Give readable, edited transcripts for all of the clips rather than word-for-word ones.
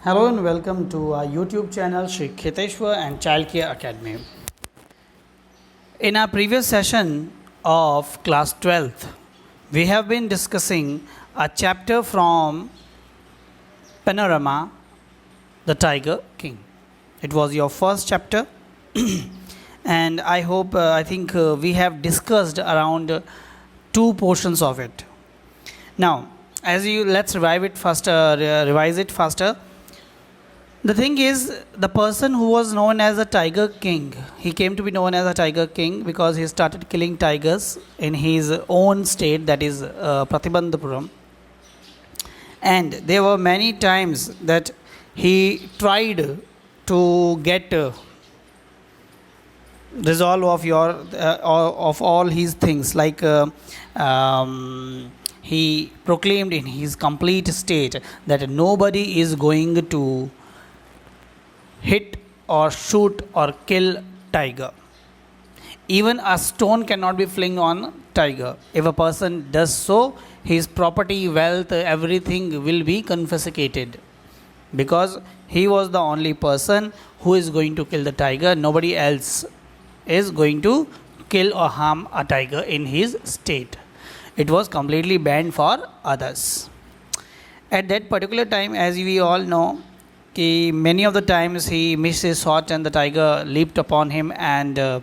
Hello and welcome to our YouTube channel Shri Kheteshwar and Child Care Academy. In our previous session of class 12th, we have been discussing a chapter from Panorama, The Tiger King. It was your first chapter and I think we have discussed around two portions of it. Now, let's revise it faster. The thing is, the person who was known as a Tiger King, he came to be known as a Tiger King because he started killing tigers in his own state, that is Pratibandhapuram. And there were many times that he tried to get resolve of all his things, like he proclaimed in his complete state that nobody is going to hit or shoot or kill tiger. Even a stone cannot be flung on tiger. If a person does so, his property, wealth, everything will be confiscated, because he was the only person who is going to kill the tiger. Nobody else is going to kill or harm a tiger in his state. It was completely banned for others. At that particular time, as we all know, many of the times he missed his shot and the tiger leaped upon him, and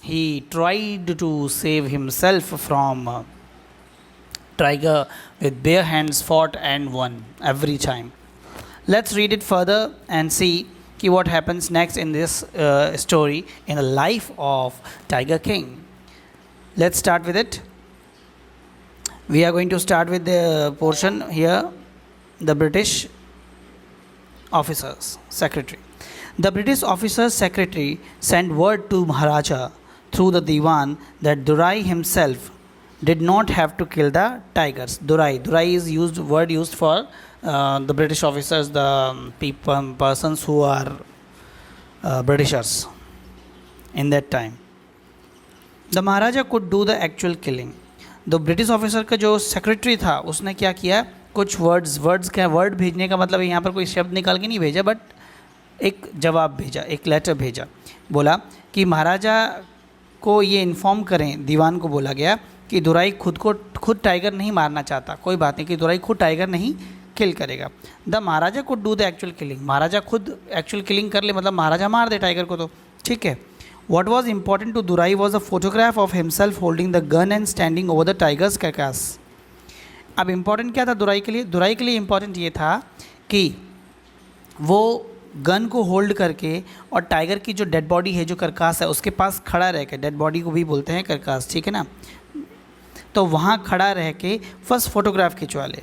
he tried to save himself from tiger with bare hands, fought and won every time. Let's read it further and see what happens next in this story in the life of Tiger King. Let's start with it. We are going to start with the portion here, the British officer's secretary. The British officer's secretary sent word to Maharaja through the Diwan that Durai himself did not have to kill the tigers. Durai is word used for the British officers, the persons who are Britishers in that time. The Maharaja could do the actual killing. The British officer का जो secretary था, उसने क्या किया, कुछ word भेजने का मतलब यहाँ पर कोई शब्द निकाल के नहीं भेजा, बट एक जवाब भेजा, एक लेटर भेजा. बोला कि महाराजा को ये इन्फॉर्म करें, दीवान को बोला गया कि दुराई खुद टाइगर नहीं मारना चाहता, कोई बात नहीं, कि दुराई खुद टाइगर नहीं किल करेगा. The maharaja could do the actual killing. Maharaja खुद एक्चुअल किलिंग कर ले, मतलब महाराजा मार दे टाइगर को, तो ठीक है. What was important to Durai was a photograph of himself holding the gun and standing over the tiger's carcass. अब इम्पॉर्टेंट क्या था दुराई के लिए? दुराई के लिए इम्पॉर्टेंट ये था कि वो गन को होल्ड करके और टाइगर की जो डेड बॉडी है, जो करकास है, उसके पास खड़ा रह के, डेड बॉडी को भी बोलते हैं करकास, ठीक है ना, तो वहाँ खड़ा रह के फर्स्ट फोटोग्राफ खिंचवा ले.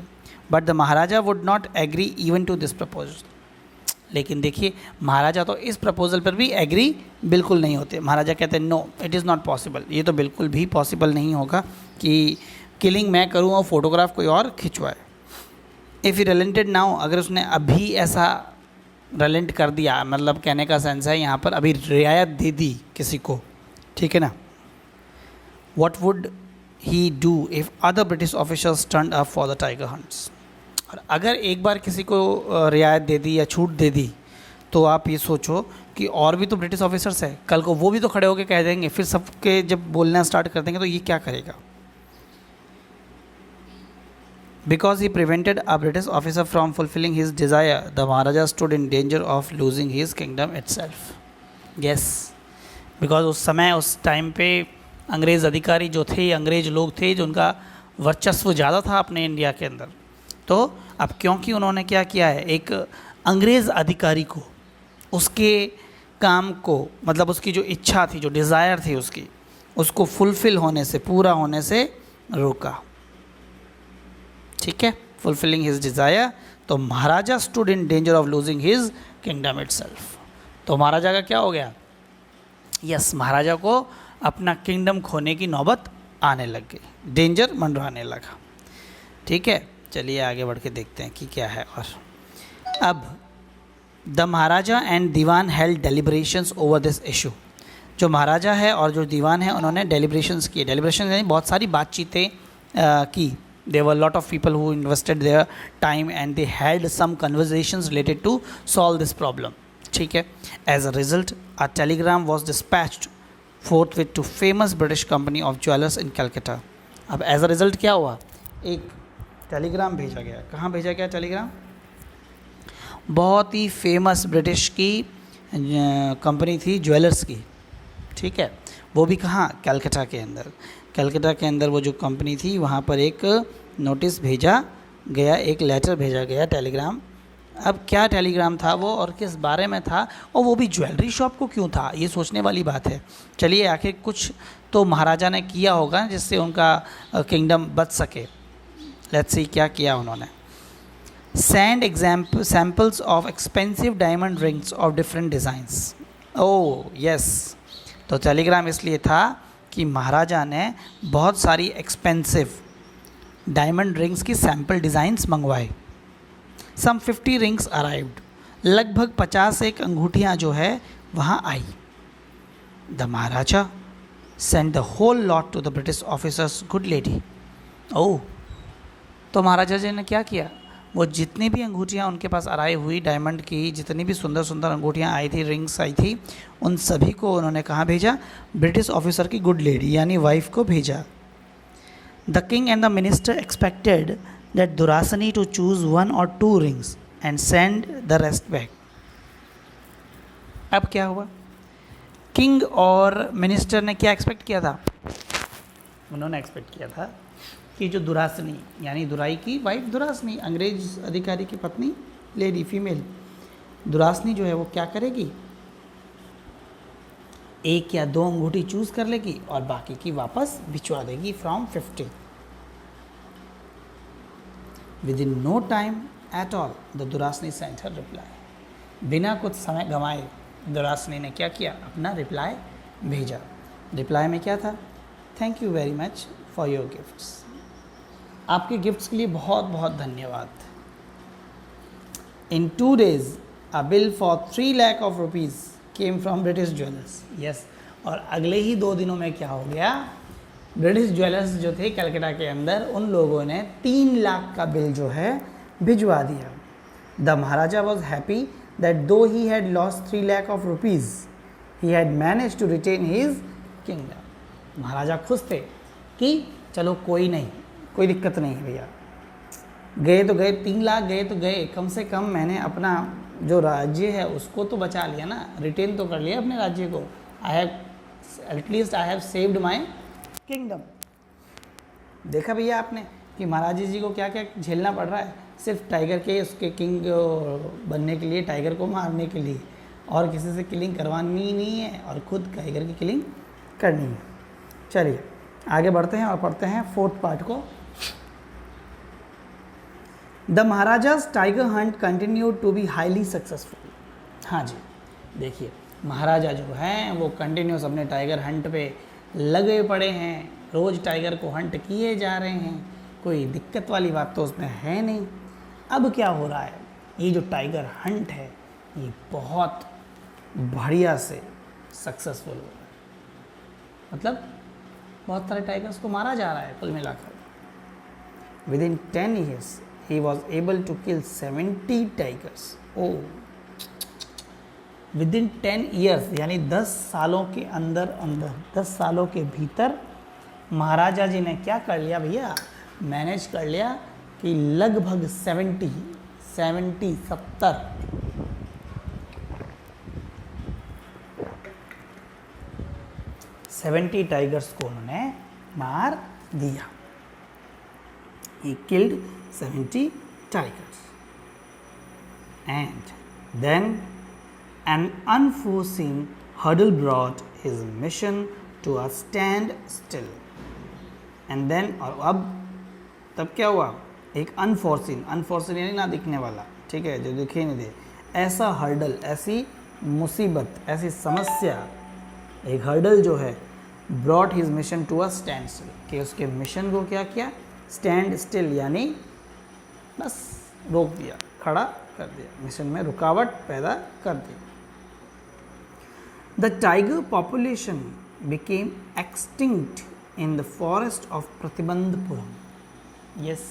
But the maharaja would not agree even to this proposal. लेकिन देखिए, महाराजा तो इस प्रपोजल पर भी एग्री बिल्कुल नहीं होते. महाराजा कहते हैं no, it is not possible. ये तो बिल्कुल भी पॉसिबल नहीं होगा कि किलिंग मैं करूँ और फोटोग्राफ कोई और खिंचवाए. इफ़ ही रिलेंटेड नाउ, अगर उसने अभी ऐसा रिलेंट कर दिया, मतलब कहने का सेंस है यहाँ पर अभी रियायत दे दी किसी को, ठीक है ना. What would he do if other British officers turned up for the tiger hunts. और अगर एक बार किसी को रियायत दे दी या छूट दे दी, तो आप ये सोचो कि और भी तो ब्रिटिश ऑफिसर्स हैं, कल को वो भी तो खड़े होकर कह देंगे, फिर सबके जब बोलना स्टार्ट कर देंगे तो ये क्या करेगा. Because he prevented a British officer from fulfilling his desire, the Maharaja stood in danger of losing his kingdom itself. Yes, because उस समय, उस टाइम पे अंग्रेज़ अधिकारी जो थे, अंग्रेज़ लोग थे, जो उनका वर्चस्व ज़्यादा था अपने इंडिया के अंदर. तो अब क्योंकि उन्होंने क्या किया है, एक अंग्रेज़ अधिकारी को उसके काम को, मतलब उसकी जो इच्छा थी, जो डिज़ायर थी उसको फुलफ़िल होने से, पूरा होने से रोका. ठीक है, फुलफिलिंग हिज डिज़ायर. तो maharaja stood in danger of losing his kingdom itself. तो महाराजा का क्या हो गया? यस, महाराजा को अपना किंगडम खोने की नौबत आने लग गई, डेंजर मंडराने लगा. ठीक है, चलिए आगे बढ़ के देखते हैं कि क्या है. और अब the maharaja and dewan held deliberations over this issue. जो महाराजा है और जो दीवान है, उन्होंने डेलिब्रेशंस किए. डेलिब्रेशन यानी बहुत सारी बातचीतें की There were a lot of people who invested their time and they had some conversations related to solve this problem. ठीक है. As a result, a telegram was dispatched forthwith to famous British company of jewelers in Calcutta. अब as a result क्या हुआ, एक Telegram भेजा गया. कहाँ भेजा गया टेलीग्राम? बहुत ही फेमस ब्रिटिश की कंपनी थी ज्वेलर्स की. ठीक है, वो भी कहाँ? कलकत्ता के अंदर. कलकत्ता के अंदर वो जो कंपनी थी वहाँ पर एक नोटिस भेजा गया, एक लेटर भेजा गया, टेलीग्राम. अब क्या टेलीग्राम था वो और किस बारे में था, और वो भी ज्वेलरी शॉप को क्यों था, ये सोचने वाली बात है. चलिए, आखिर कुछ तो महाराजा ने किया होगा जिससे उनका किंगडम बच सके. लेट्स सी क्या किया उन्होंने. Send samples of expensive diamond rings of different designs. Oh yes, तो टेलीग्राम इसलिए था कि महाराजा ने बहुत सारी एक्सपेंसिव डायमंड रिंग्स की सैम्पल डिज़ाइंस मंगवाए. Some 50 rings arrived. लगभग 50 एक अंगूठियाँ जो है वहाँ आई. The maharaja send the whole lot to the British officer's good lady. Oh, तो महाराजा जी ने क्या किया, वो जितनी भी अंगूठियाँ उनके पास अराई हुई डायमंड की, जितनी भी सुंदर सुंदर अंगूठियाँ आई थी, रिंग्स आई थी, उन सभी को उन्होंने कहाँ भेजा? ब्रिटिश ऑफिसर की गुड लेडी यानी वाइफ को भेजा. The king and the minister expected that Durrasani to choose 1 or 2 rings and send the rest back. अब क्या हुआ? किंग और मिनिस्टर ने क्या एक्सपेक्ट किया था? उन्होंने एक्सपेक्ट किया था कि जो दुरासनी यानी दुराई की वाइफ, दुरासनी अंग्रेज अधिकारी की पत्नी, लेडी फीमेल दुरासनी जो है वो क्या करेगी, एक या 2 अंगूठी चूज़ कर लेगी और बाकी की वापस भिजवा देगी from 50. Within no time at all, the Durrasani sent her reply. बिना कुछ समय गंवाए दुरासनी ने क्या किया? अपना रिप्लाई भेजा. रिप्लाई में क्या था? Thank you very much for your gifts. आपके गिफ्ट्स के लिए बहुत बहुत धन्यवाद. इन 2 days a bill for 3 lakh of rupees came from British jewelers. Yes, और अगले ही 2 दिनों में क्या हो गया? ब्रिटिश ज्वेलर्स जो थे कलकत्ता के अंदर, उन लोगों ने 3 लाख का बिल जो है भिजवा दिया. The maharaja was happy that though he had lost 3 lakh of rupees he had manage to retain his kingdom. Maharaja खुश थे कि चलो कोई नहीं, कोई दिक्कत नहीं भैया, गए तो गए, 3 लाख गए तो गए, कम से कम मैंने अपना जो राज्य है उसको तो बचा लिया ना, रिटेन तो कर लिया अपने राज्य को. I have at least I have saved my kingdom. देखा भैया आपने कि महाराजा जी को क्या क्या झेलना पड़ रहा है, सिर्फ टाइगर के उसके किंग बनने के लिए, टाइगर को मारने के लिए, और किसी से किलिंग करवानी नहीं है और खुद टाइगर की किलिंग करनी है. चलिए आगे बढ़ते हैं और पढ़ते हैं 4th पार्ट को. The maharaja's tiger hunt continue to be highly successful. हाँ जी, देखिए महाराजा जो हैं वो कंटिन्यूस अपने टाइगर हंट पे लगे पड़े हैं, रोज़ टाइगर को हंट किए जा रहे हैं, कोई दिक्कत वाली बात तो उसमें है नहीं. अब क्या हो रहा है, ये जो टाइगर हंट है ये बहुत बढ़िया से सक्सेसफुल हो रहा है. मतलब बहुत सारे टाइगर्स को मारा जा रहा है कुल मिलाकर. विद इन 10 years ही was able to kill 70 tigers. ओ, विद इन 10 years यानी 10 सालों के अंदर 10 सालों के भीतर महाराजा जी ने क्या कर लिया भैया, मैनेज कर लिया कि लगभग 70 टाइगर्स को उन्होंने मार दिया. He killed 70 tigers. And then an unforeseen hurdle brought his mission to a standstill. And then, और अब तब क्या हुआ, एक अनफॉर्सिन यानी ना दिखने वाला, ठीक है, जो दिखे नहीं दे, ऐसा हर्डल, ऐसी मुसीबत, ऐसी समस्या, एक हर्डल जो है, brought his mission to a standstill, कि उसके मिशन को क्या किया, स्टैंड स्टिल यानी बस रोक दिया, खड़ा कर दिया, मिशन में रुकावट पैदा कर दी. The tiger population became extinct in the forest of Pratibandhapuram. Yes,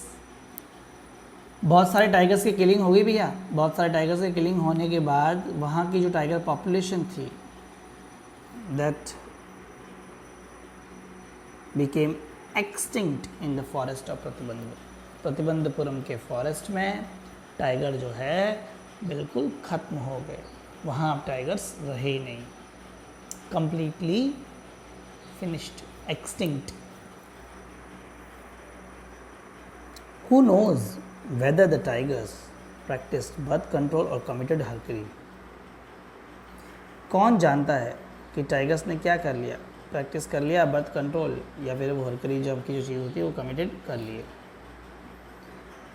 बहुत सारे टाइगर्स की किलिंग हो गई भैया। बहुत सारे टाइगर्स की किलिंग होने के बाद वहाँ की जो टाइगर पॉपुलेशन थी that became extinct in the forest of Pratibandapuram के फॉरेस्ट में टाइगर जो है बिल्कुल ख़त्म हो गए, वहाँ अब टाइगर्स रहे ही नहीं, completely finished, extinct. Who knows whether the tigers practiced birth control or committed herkery? कौन जानता है कि टाइगर्स ने क्या कर लिया, प्रैक्टिस कर लिया बर्थ कंट्रोल, या फिर वो हरकरी जब की जो चीज़ होती है वो कमिटेड कर लिए,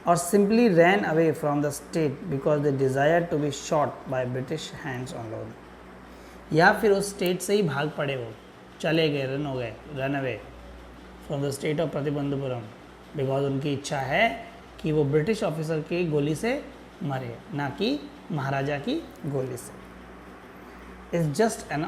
और simply ran away from the state because they desire to be shot by British hands on loan, या फिर उस स्टेट से ही भाग पड़े, वो चले गए, run away from the state of Pratibandapuram because उनकी इच्छा है कि वो ब्रिटिश ऑफिसर की गोली से मरे, ना कि महाराजा की गोली से। It's just an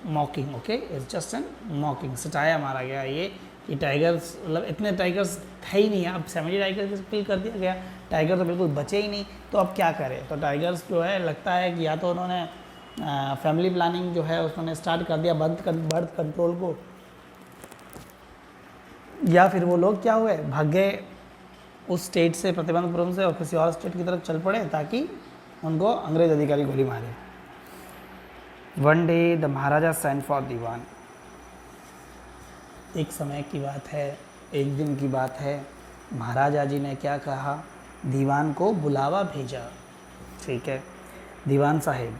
mocking, okay, it's just an mocking, सटाया मारा गया ये कि टाइगर्स, मतलब इतने टाइगर्स थे ही नहीं, अब 70 टाइगर्स किल कर दिया गया, टाइगर तो बिल्कुल बचे ही नहीं, तो अब क्या करें। तो टाइगर्स जो है लगता है कि या तो उन्होंने फैमिली प्लानिंग जो है उसने स्टार्ट कर दिया बर्थ कंट्रोल को, या फिर वो लोग क्या हुए, भाग गए उस स्टेट से, प्रतिबंधपुरम से, और किसी और स्टेट की तरफ चल पड़े ताकि उनको अंग्रेज अधिकारी गोली मारे। One day the maharaja sent for dewan, एक समय की बात है, एक दिन की बात है, महाराजा जी ने क्या कहा, दीवान को बुलावा भेजा, ठीक है। दीवान Sahib,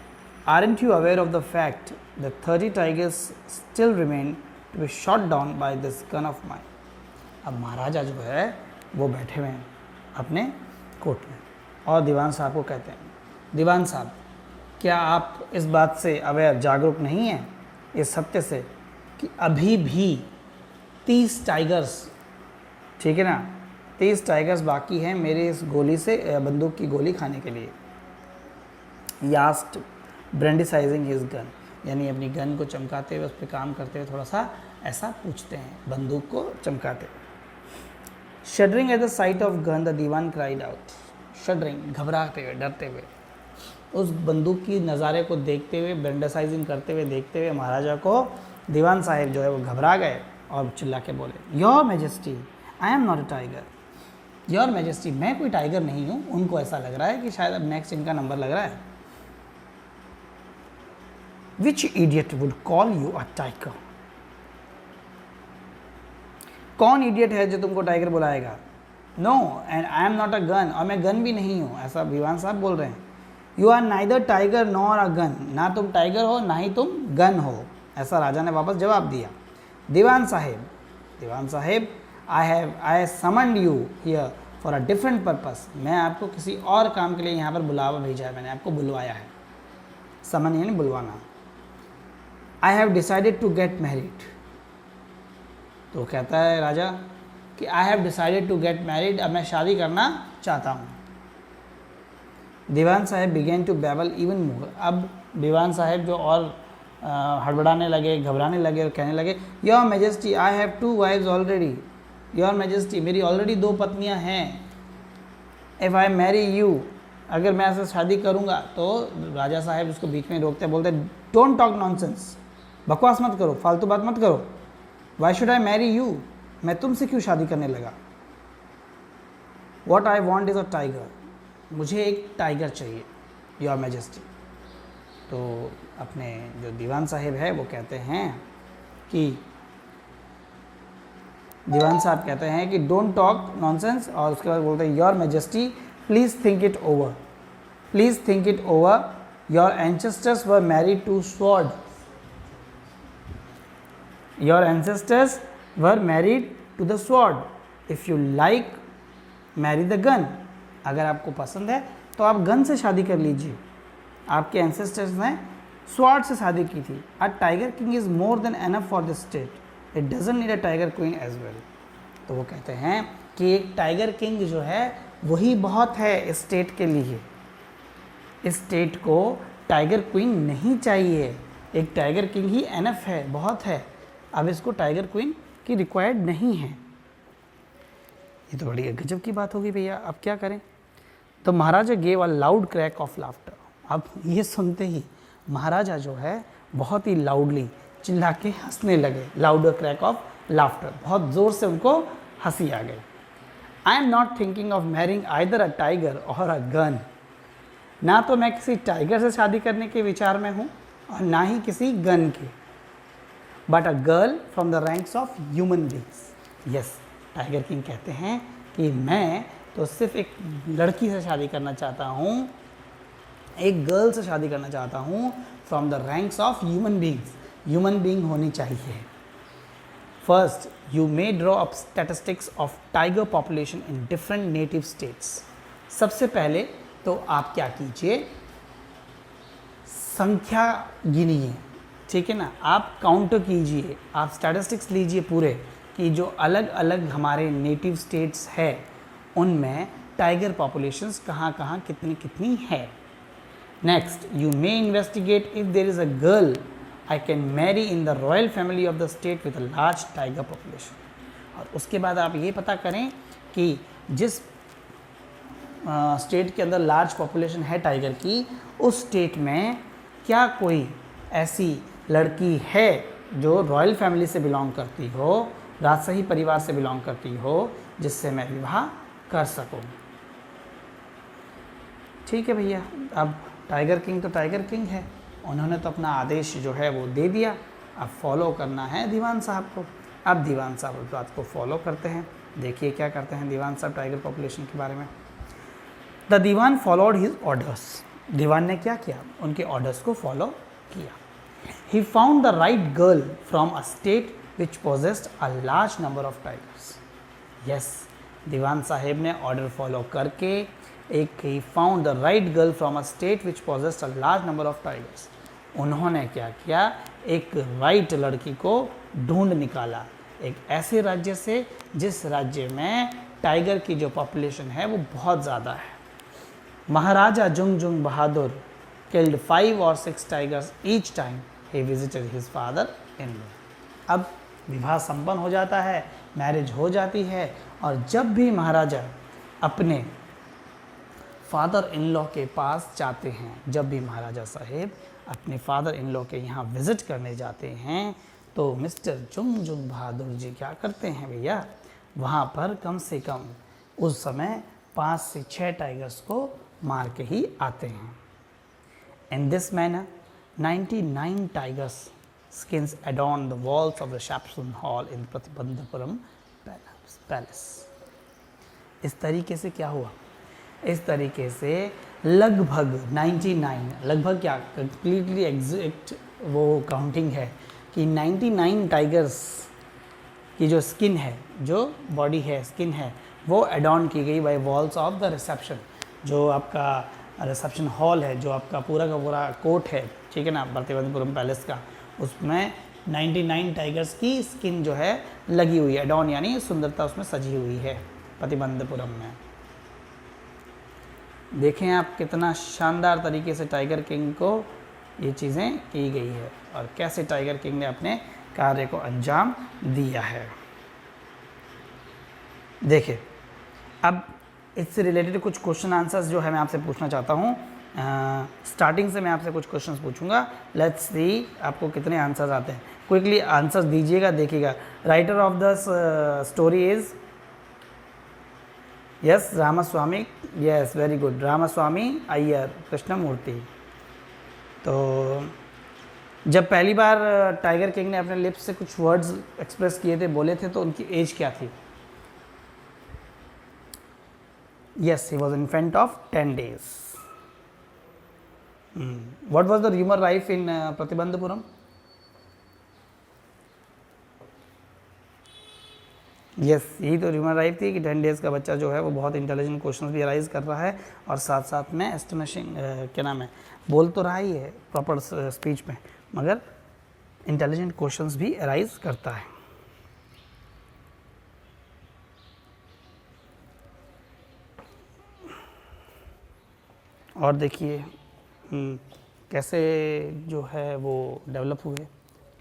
aren't you aware of the fact that 30 tigers still remain to be shot down by this gun of mine? अब महाराजा जो है वो बैठे हुए हैं अपने कोर्ट में और दीवान साहब को कहते हैं, दीवान साहब क्या आप इस बात से अवेयर, जागरूक नहीं हैं इस सत्य से कि अभी भी 30 टाइगर्स, ठीक है ना, 30 टाइगर्स बाकी हैं मेरे इस गोली से, बंदूक की गोली खाने के लिए। यास्ट ब्रेंडिसाइजिंग हिज गन, यानी अपनी गन को चमकाते हुए, उस पर काम करते हुए थोड़ा सा ऐसा पूछते हैं, बंदूक को चमकाते। Shuddering at the sight of gun the dewan cried out, shuddering, घबराते हुए, डरते हुए, उस बंदूक की नज़ारे को देखते हुए, ब्रेंडिसाइजिंग करते हुए देखते हुए महाराजा को दीवान साहिब जो है वो घबरा गए और चिल्ला के बोले, your majesty I am not a tiger, your majesty मैं कोई टाइगर नहीं हूँ। उनको ऐसा लग रहा है कि शायद अब नेक्स्ट इनका नंबर लग रहा है। Which idiot would call you a tiger? कौन इडियट है जो तुमको टाइगर बुलाएगा? No, and I am not a gun, और मैं गन भी नहीं हूँ, ऐसा दीवान साहब बोल रहे हैं। You are neither tiger nor a gun, ना तुम टाइगर हो ना ही तुम गन हो, ऐसा राजा ने वापस जवाब दिया। दीवान साहिब I summoned you here for a different purpose, मैं आपको किसी और काम के लिए यहाँ पर बुलावा भेजा है, मैंने आपको बुलवाया है। समन यानी बुलवाना। I have decided to get married, तो कहता है राजा कि I have decided to get married, अब मैं शादी करना चाहता हूँ। दीवान साहब began to babble even more, अब दीवान साहब जो और हड़बड़ाने लगे, घबराने लगे और कहने लगे, your majesty I have 2 wives already, your majesty मेरी ऑलरेडी 2 पत्नियाँ हैं। इफ़ आई मैरी यू, अगर मैं ऐसे शादी करूँगा, तो राजा साहब उसको बीच में रोकते बोलते, डोंट टॉक नॉनसेंस, बकवास मत करो, फालतू बात मत करो। Why should I marry you, मैं तुमसे क्यों शादी करने लगा। What I want is a tiger, मुझे एक टाइगर चाहिए योर मैजेस्टी। तो अपने जो दीवान साहिब है वो कहते हैं कि दीवान साहब कहते हैं कि डोंट टॉक नॉनसेंस, और उसके बाद बोलते हैं, your majesty please think it over, please think it over, your ancestors were married to sword, your ancestors were married to the sword, if you like marry the gun, अगर आपको पसंद है तो आप गन से शादी कर लीजिए, आपके एंसेस्टर्स ने स्वॉर्ड से शादी की थी। A tiger king is more than enough for this state, it doesn't need a tiger queen as well. तो वो कहते हैं कि एक टाइगर किंग जो है वही बहुत है इस स्टेट के लिए, इस स्टेट को टाइगर क्वीन नहीं चाहिए, एक टाइगर किंग ही एनफ है, बहुत है, अब इसको टाइगर क्वीन की रिक्वायर्ड नहीं है। ये तो बड़ी गजब की बात होगी भैया, अब क्या करें। तो महाराजा gave a loud crack of laughter. अब ये सुनते ही महाराजा जो है बहुत ही लाउडली चिल्ला के हंसने लगे, लाउडर क्रैक ऑफ लाफ्टर, बहुत ज़ोर से उनको हंसी आ गई। आई am not thinking of marrying either a tiger और अ गन। ना तो मैं किसी टाइगर से शादी करने के विचार में हूँ और ना ही किसी गन के, but a girl from the ranks of human beings. Yes, tiger king कहते हैं कि मैं तो सिर्फ एक लड़की से शादी करना चाहता हूँ, एक गर्ल से शादी करना चाहता हूँ from the ranks of human beings. Human being होनी चाहिए। First, you may draw up statistics of tiger population in different native states. सबसे पहले तो आप क्या कीजिए, संख्या गिनिए, ठीक है ना, आप काउंट कीजिए, आप स्टैटिस्टिक्स लीजिए पूरे कि जो अलग अलग हमारे नेटिव स्टेट्स है उनमें टाइगर पॉपुलेशंस कहाँ कहाँ कितनी कितनी है। Next, you may investigate if there is a girl I can marry in the royal family of the state with a large tiger population. और उसके बाद आप ये पता करें कि जिस स्टेट के अंदर लार्ज पॉपुलेशन है टाइगर की, उस स्टेट में क्या कोई ऐसी लड़की है जो रॉयल फैमिली से बिलोंग करती हो, राजशाही परिवार से बिलोंग करती हो, जिससे मैं विवाह कर सकूं। ठीक है भैया, अब टाइगर किंग तो टाइगर किंग है, उन्होंने तो अपना आदेश जो है वो दे दिया, अब फॉलो करना है दीवान साहब को। अब दीवान साहब उस बात को फॉलो करते हैं। देखिए क्या करते हैं दीवान साहब टाइगर पॉपुलेशन के बारे में। The Diwan followed his orders. दीवान ने क्या किया, उनके ऑर्डर्स को फॉलो किया। He found the right girl from a state which possessed a large number of tigers. Yes, दीवान साहेब ने ऑर्डर फॉलो करके एक he found the right girl from a state which possessed a large number of tigers. उन्होंने क्या किया, एक right लड़की को ढूंढ निकाला एक ऐसे राज्य से जिस राज्य में टाइगर की जो पॉपुलेशन है वो बहुत ज़्यादा है। महाराजा जुंगजुंग बहादुर killed 5 or 6 tigers each time he visited his father-in-law। अब विवाह संपन्न हो जाता है, मैरिज हो जाती है, और जब भी महाराजा अपने फादर इन लॉ के पास जाते हैं, जब भी महाराजा साहेब अपने फादर इन लॉ के यहाँ विज़िट करने जाते हैं, तो मिस्टर जुंगजुंग बहादुर जी क्या करते हैं भैया, वहाँ पर कम से कम उस समय 5 से 6 टाइगर्स को मार के ही आते हैं। In this manner, 99 tigers' skins adorn the walls of the Shapsun Hall in Pratibandhapuram Palace। इस तरीके से क्या हुआ, इस तरीके से लगभग 99, लगभग क्या कंप्लीटली एग्जैक्ट वो काउंटिंग है कि 99 टाइगर्स की जो स्किन है, जो बॉडी है, स्किन है, वो एडॉर्न की गई by walls of the reception. जो आपका रिसेप्शन हॉल है, जो आपका पूरा का पूरा कोर्ट है, ठीक है ना, प्रतिबंधपुरम पैलेस का, उसमें 99 टाइगर्स की स्किन जो है लगी हुई है, एडॉर्न यानी सुंदरता उसमें सजी हुई है प्रतिबंधपुरम में। देखें आप कितना शानदार तरीके से टाइगर किंग को ये चीज़ें की गई है और कैसे टाइगर किंग ने अपने कार्य को अंजाम दिया है। देखिए, अब इससे रिलेटेड कुछ क्वेश्चन आंसर्स जो है मैं आपसे पूछना चाहता हूँ। स्टार्टिंग से मैं आपसे कुछ क्वेश्चंस पूछूंगा, लेट्स सी आपको कितने आंसर्स आते हैं। क्विकली आंसर्स दीजिएगा, देखिएगा। Writer of the story is yes Ramaswamy, yes very good, Ramaswamy Iyer Krishnamurthy. तो जब पहली बार टाइगर किंग ने अपने लिप्स से कुछ वर्ड्स एक्सप्रेस किए थे, बोले थे, तो उनकी एज क्या थी? Yes, he was infant of 10 days. What was the rumor rife in Pratibandhapuram? Yes, यही तो rumor rife थी कि 10 days का बच्चा जो है वो बहुत इंटेलिजेंट क्वेश्चंस भी अराइज कर रहा है और साथ साथ में एस्टिमेशन क्या नाम है, बोल तो रहा ही है प्रॉपर स्पीच में, मगर इंटेलिजेंट क्वेश्चंस भी अराइज करता है। और देखिए कैसे जो है वो डेवलप हुए,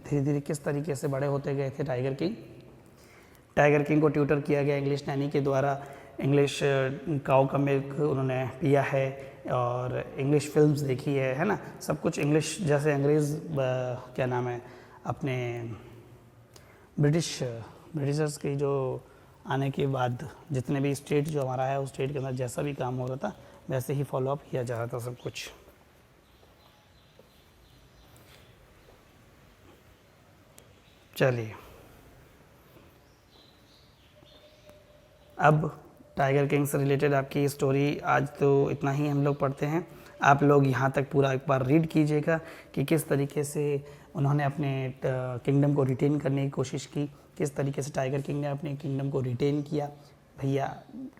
धीरे धीरे किस तरीके से बड़े होते गए थे टाइगर किंग। टाइगर किंग को ट्यूटर किया गया इंग्लिश नैनी के द्वारा, इंग्लिश काऊ का मिल्क उन्होंने पिया है और इंग्लिश फिल्म्स देखी है ना, सब कुछ इंग्लिश। जैसे अंग्रेज़ क्या नाम है अपने ब्रिटिशर्स की जो आने के बाद जितने भी स्टेट जो हमारा है उस स्टेट के अंदर जैसा भी काम हो रहा था वैसे ही फॉलोअप किया जा रहा था सब कुछ। चलिए अब टाइगर किंग से रिलेटेड आपकी स्टोरी आज तो इतना ही हम लोग पढ़ते हैं। आप लोग यहाँ तक पूरा एक बार रीड कीजिएगा कि किस तरीके से उन्होंने अपने किंगडम को रिटेन करने की कोशिश की, किस तरीके से टाइगर किंग ने अपने किंगडम को रिटेन किया। भैया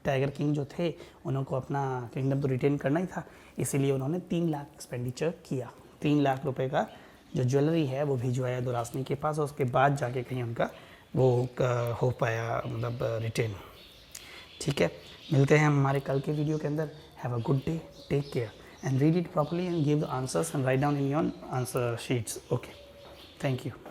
टाइगर किंग जो थे उनको अपना किंगडम तो रिटेन करना ही था, इसीलिए उन्होंने 3 लाख एक्सपेंडिचर किया। 3 लाख रुपए का जो ज्वेलरी है वो भिजवाया दुरासनी के पास और उसके बाद जाके कहीं उनका वो हो पाया मतलब रिटेन। ठीक है, मिलते हैं हम हमारे कल के वीडियो के अंदर। Have a good day, take care and read it properly and give the answers and write down in your answer sheets. Okay, thank you.